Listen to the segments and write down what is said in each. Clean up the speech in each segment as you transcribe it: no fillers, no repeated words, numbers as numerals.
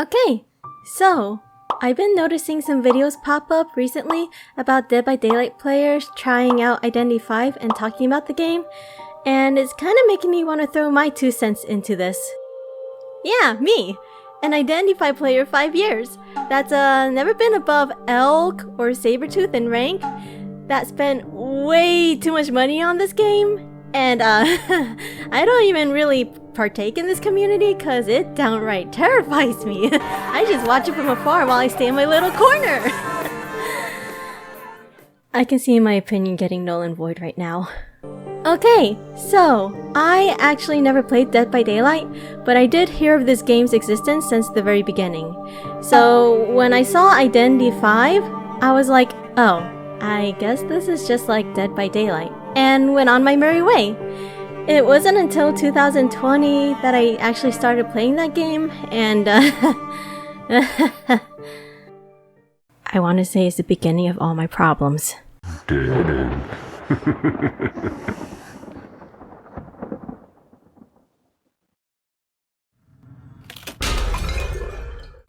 Okay, so I've been noticing some videos pop up recently about Dead by Daylight players trying out Identity V and talking about the game, and it's kind of making me want to throw my 2 cents into this. Yeah, me! An Identity V player 5 years, that's never been above Elk or Sabretooth in rank, that spent way too much money on this game, and I don't even really partake in this community because it downright terrifies me. I just watch it from afar while I stay in my little corner. I can see my opinion getting null and void right now. Okay, so I actually never played Dead by Daylight, but I did hear of this game's existence since the very beginning. So when I saw Identity V, I was like, oh, I guess this is just like Dead by Daylight, and went on my merry way. It wasn't until 2020 that I actually started playing that game, and I want to say it's the beginning of all my problems. Dead end.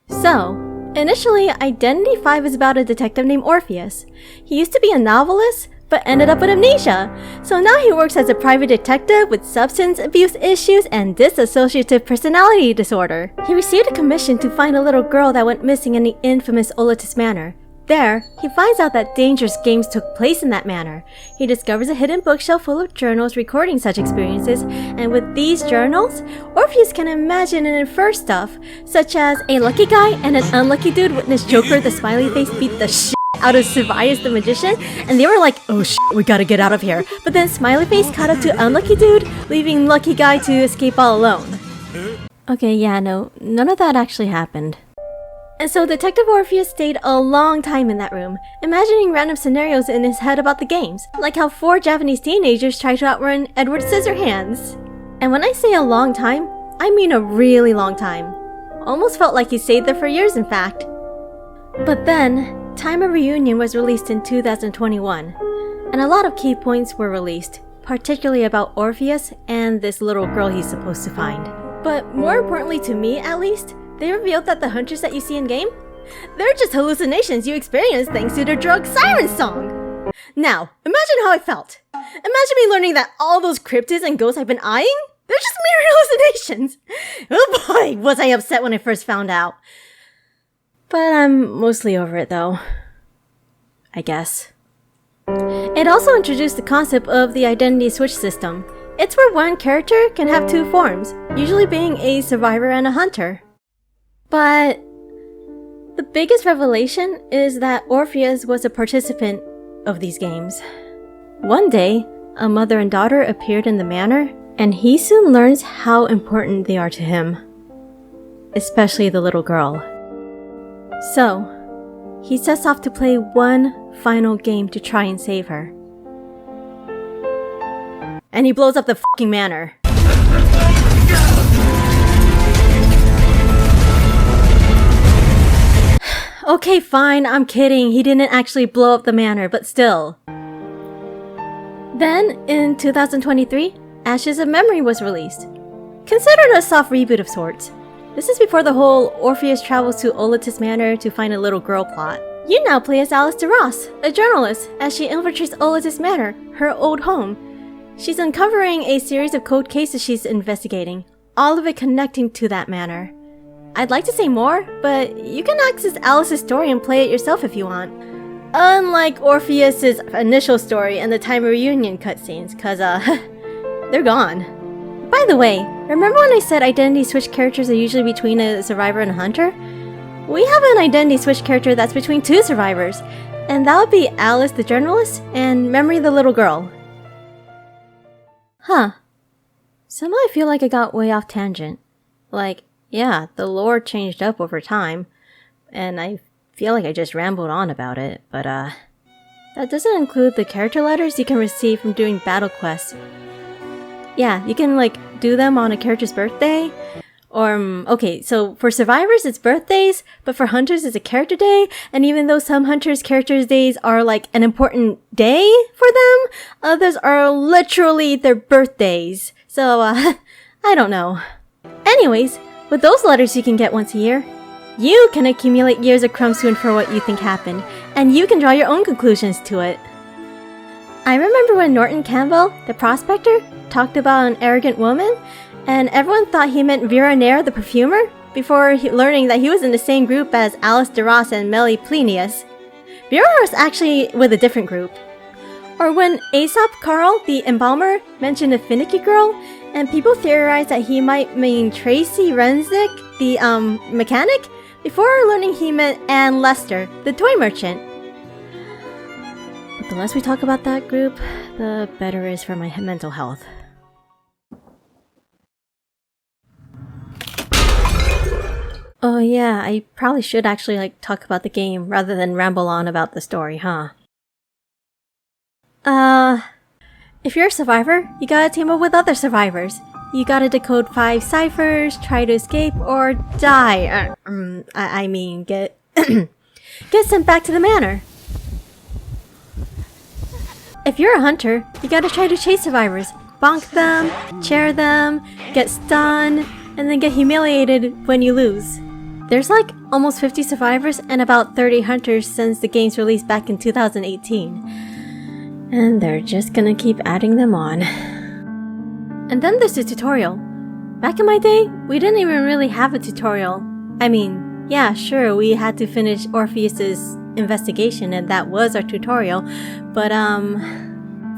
So, initially, Identity V is about a detective named Orpheus. He used to be a novelist, but ended up with amnesia. So now he works as a private detective with substance abuse issues and dissociative personality disorder. He received a commission to find a little girl that went missing in the infamous Olatus Manor. There, he finds out that dangerous games took place in that manor. He discovers a hidden bookshelf full of journals recording such experiences, and with these journals, Orpheus can imagine and infer stuff, such as a lucky guy and an unlucky dude witnessed Joker the smiley face beat the shit out of Sylvius the magician, and they were like, oh shit, we gotta get out of here. But then smiley face caught up to unlucky dude, leaving lucky guy to escape all alone. Okay, yeah, no, none of that actually happened. And so Detective Orpheus stayed a long time in that room, imagining random scenarios in his head about the games, like how 4 Japanese teenagers tried to outrun Edward Scissorhands. And when I say a long time, I mean a really long time. Almost felt like he stayed there for years, in fact. But then, Time of Reunion was released in 2021, and a lot of key points were released, particularly about Orpheus and this little girl he's supposed to find. But more importantly to me, at least, they revealed that the hunters that you see in-game, they're just hallucinations you experience thanks to their drug siren song! Now, imagine how I felt. Imagine me learning that all those cryptids and ghosts I've been eyeing, they're just mere hallucinations! Oh boy, was I upset when I first found out. But I'm mostly over it though. I guess. It also introduced the concept of the identity switch system. It's where one character can have 2 forms, usually being a survivor and a hunter. But the biggest revelation is that Orpheus was a participant of these games. One day, a mother and daughter appeared in the manor, and he soon learns how important they are to him. Especially the little girl. So, he sets off to play one final game to try and save her. And he blows up the fucking manor. Okay, fine, I'm kidding. He didn't actually blow up the manor, but still. Then, in 2023, Ashes of Memory was released. Considered a soft reboot of sorts. This is before the whole Orpheus travels to Olatus Manor to find a little girl plot. You now play as Alice DeRoss, a journalist, as she infiltrates Olatus Manor, her old home. She's uncovering a series of cold cases she's investigating, all of it connecting to that manor. I'd like to say more, but you can access Alice's story and play it yourself if you want. Unlike Orpheus's initial story and the Time of Reunion cutscenes, cause they're gone. By the way, remember when I said identity switch characters are usually between a survivor and a hunter? We have an identity switch character that's between 2 survivors, and that would be Alice the journalist and Memory the little girl. Huh. Somehow I feel like I got way off tangent. Like, yeah, the lore changed up over time, and I feel like I just rambled on about it, but that doesn't include the character letters you can receive from doing battle quests. Yeah, you can do them on a character's birthday, or okay, so for survivors it's birthdays, but for hunters it's a character day, and even though some hunters' characters' days are an important day for them, others are literally their birthdays, so I don't know. Anyways, with those letters you can get once a year, You can accumulate years of crumbs to infer what you think happened, and you can draw your own conclusions to it. I remember when Norton Campbell, the prospector, talked about an arrogant woman, and everyone thought he meant Vera Nair, the perfumer, before learning that he was in the same group as Alice DeRoss and Melly Plenius. Vera was actually with a different group. Or when Aesop Carl, the embalmer, mentioned a finicky girl, and people theorized that he might mean Tracy Renzick, the mechanic, before learning he meant Anne Lester, the toy merchant. But the less we talk about that group, the better it is for my mental health. Oh yeah, I probably should actually talk about the game rather than ramble on about the story, huh? If you're a survivor, you gotta team up with other survivors. You gotta decode 5 ciphers, try to escape, or die. I mean, get sent back to the manor. If you're a hunter, you gotta try to chase survivors, bonk them, chair them, get stunned, and then get humiliated when you lose. There's almost 50 survivors and about 30 hunters since the game's release back in 2018. And they're just gonna keep adding them on. And then there's the tutorial. Back in my day, we didn't even really have a tutorial. I mean, yeah, sure, we had to finish Orpheus's investigation and that was our tutorial, but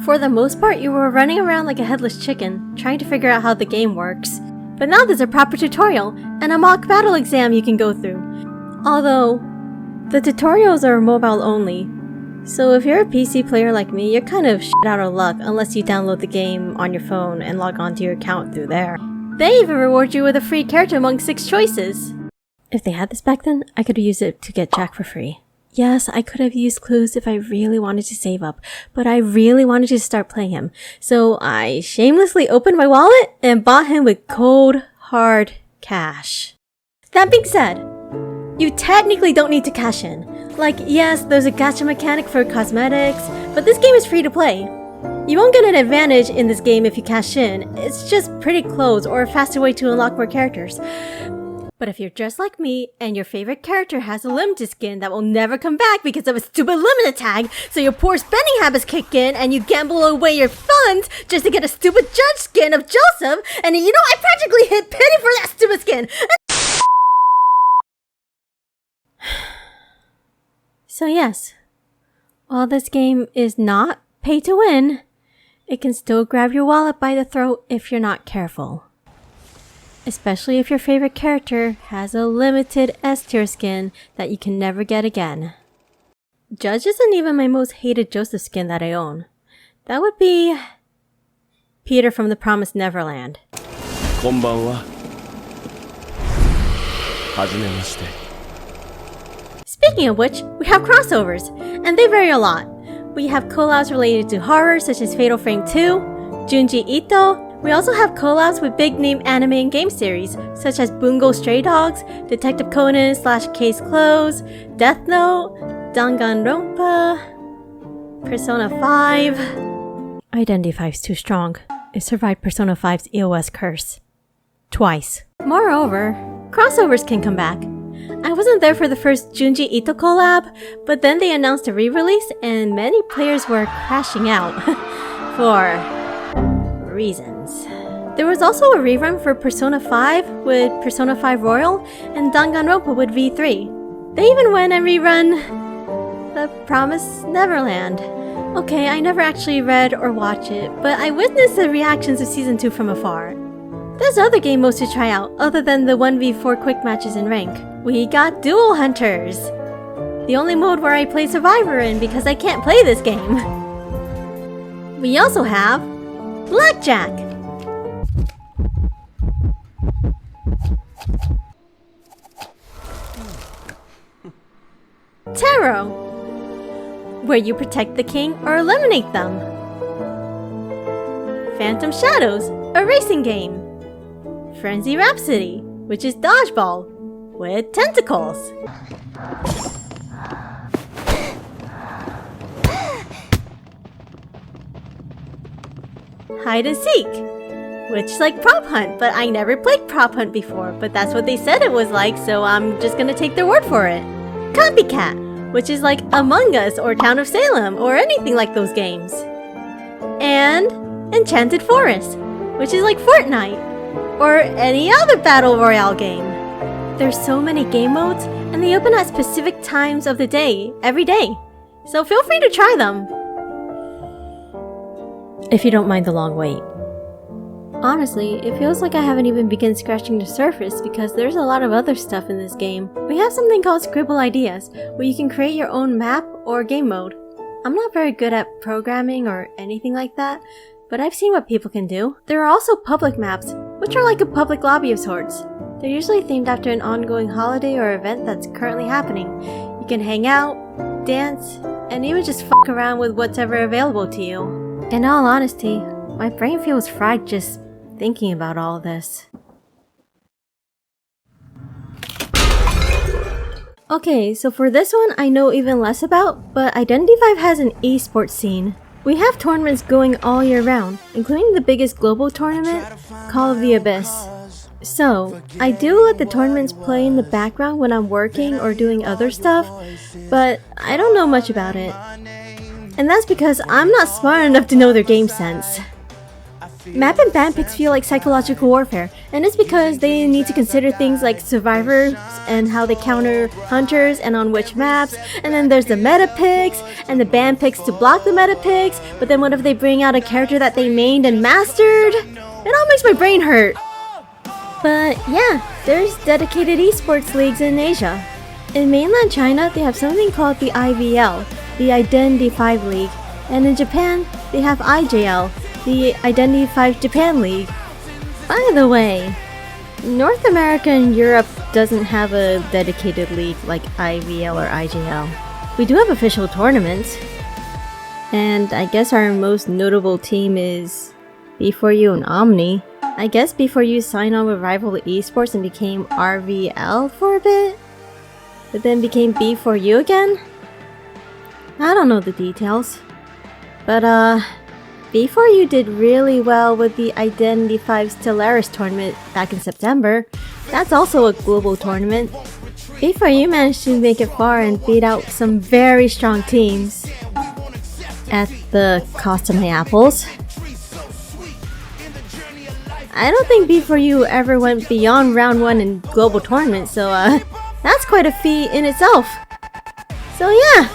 for the most part, you were running around like a headless chicken, trying to figure out how the game works. But now there's a proper tutorial and a mock battle exam you can go through. Although, the tutorials are mobile only. So if you're a PC player like me, you're kind of shit out of luck unless you download the game on your phone and log on to your account through there. They even reward you with a free character among 6 choices. If they had this back then, I could have used it to get Jack for free. Yes, I could have used clues if I really wanted to save up, but I really wanted to start playing him. So I shamelessly opened my wallet and bought him with cold, hard cash. That being said, you technically don't need to cash in. Yes, there's a gacha mechanic for cosmetics, but this game is free to play. You won't get an advantage in this game if you cash in, it's just pretty clothes or a faster way to unlock more characters. But if you're just like me and your favorite character has a limited skin that will never come back because of a stupid limited tag, so your poor spending habits kick in and you gamble away your funds just to get a stupid judge skin of Joseph, and I practically hit pity for that stupid skin! So yes, while this game is not pay to win, it can still grab your wallet by the throat if you're not careful. Especially if your favorite character has a limited S-tier skin that you can never get again. Judge isn't even my most hated Joseph skin that I own. That would be Peter from The Promised Neverland. Konbanwa. Hajimemashite. Speaking of which, we have crossovers, and they vary a lot. We have collabs related to horror such as Fatal Frame 2, Junji Ito. We also have collabs with big-name anime and game series, such as Bungo Stray Dogs, Detective Conan / Case Closed, Death Note, Danganronpa, Persona 5. Identity 5's too strong. It survived Persona 5's EOS curse. Twice. Moreover, crossovers can come back. I wasn't there for the first Junji Ito collab, but then they announced a re-release and many players were crashing out. For reasons. There was also a rerun for Persona 5 with Persona 5 Royal and Danganronpa with V3. They even went and rerun The Promised Neverland. Okay, I never actually read or watched it, but I witnessed the reactions of Season 2 from afar. There's other game modes to try out other than the 1v4 quick matches in rank. We got Duel Hunters! The only mode where I play Survivor in because I can't play this game. We also have Blackjack! Tarot! Where you protect the king or eliminate them. Phantom Shadows, a racing game. Frenzy Rhapsody, which is dodgeball with tentacles. Hide and Seek which is like Prop Hunt, but I never played Prop Hunt before, but that's what they said it was like, so I'm just gonna take their word for it. Copycat, which is like Among Us or Town of Salem or anything like those games. And Enchanted Forest, which is like Fortnite or any other battle royale game. There's so many game modes and they open at specific times of the day, every day. So feel free to try them. If you don't mind the long wait. Honestly, it feels like I haven't even begun scratching the surface because there's a lot of other stuff in this game. We have something called Scribble Ideas, where you can create your own map or game mode. I'm not very good at programming or anything like that, but I've seen what people can do. There are also public maps, which are like a public lobby of sorts. They're usually themed after an ongoing holiday or event that's currently happening. You can hang out, dance, and even just fuck around with whatever available to you. In all honesty, my brain feels fried just thinking about all this. Okay, so for this one I know even less about, but Identity V has an esports scene. We have tournaments going all year round, including the biggest global tournament, Call of the Abyss. So, I do let the tournaments play in the background when I'm working or doing other stuff, but I don't know much about it. And that's because I'm not smart enough to know their game sense. Map and ban picks feel like psychological warfare, and it's because they need to consider things like survivors and how they counter hunters and on which maps, and then there's the meta picks and the ban picks to block the meta picks, but then what if they bring out a character that they mained and mastered? It all makes my brain hurt. But yeah, there's dedicated esports leagues in Asia. In mainland China, they have something called the IVL, the Identity V League, and in Japan, they have IJL, the Identity V Japan League. By the way, North America and Europe doesn't have a dedicated league like IVL or IJL. We do have official tournaments, and I guess our most notable team is B4U and Omni. I guess B4U signed on with Rival Esports and became RVL for a bit, but then became B4U again? I don't know the details. But B4U did really well with the Identity V Stellaris tournament back in September. That's also a global tournament. B4U managed to make it far and beat out some very strong teams. At the cost of my apples. I don't think B4U ever went beyond round 1 in global tournaments, so that's quite a feat in itself. So yeah.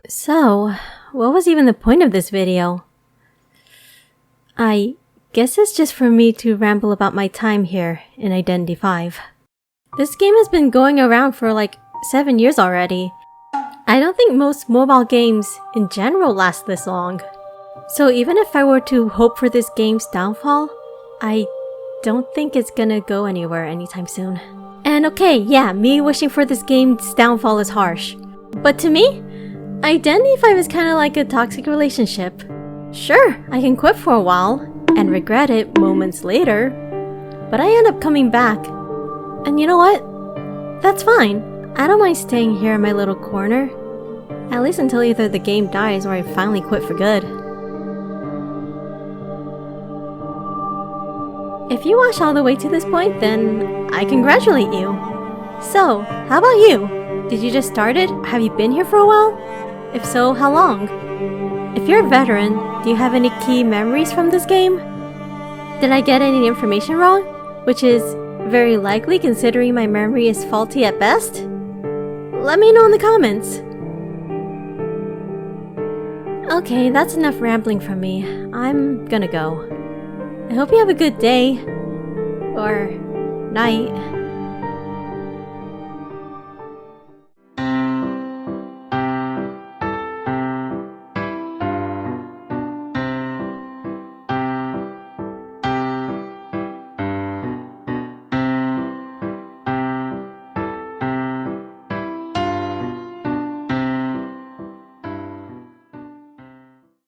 So, what was even the point of this video? I guess it's just for me to ramble about my time here in Identity V. This game has been going around for like 7 years already. I don't think most mobile games in general last this long. So even if I were to hope for this game's downfall, I don't think it's gonna go anywhere anytime soon. And okay, yeah, me wishing for this game's downfall is harsh. But to me, Identity V is kinda like a toxic relationship. Sure, I can quit for a while and regret it moments later, but I end up coming back. And you know what? That's fine. I don't mind staying here in my little corner. At least until either the game dies or I finally quit for good. If you watched all the way to this point, then I congratulate you. So, how about you? Did you just start it? Have you been here for a while? If so, how long? If you're a veteran, do you have any key memories from this game? Did I get any information wrong? Which is very likely considering my memory is faulty at best? Let me know in the comments. Okay, that's enough rambling from me. I'm gonna go. I hope you have a good day. Or night.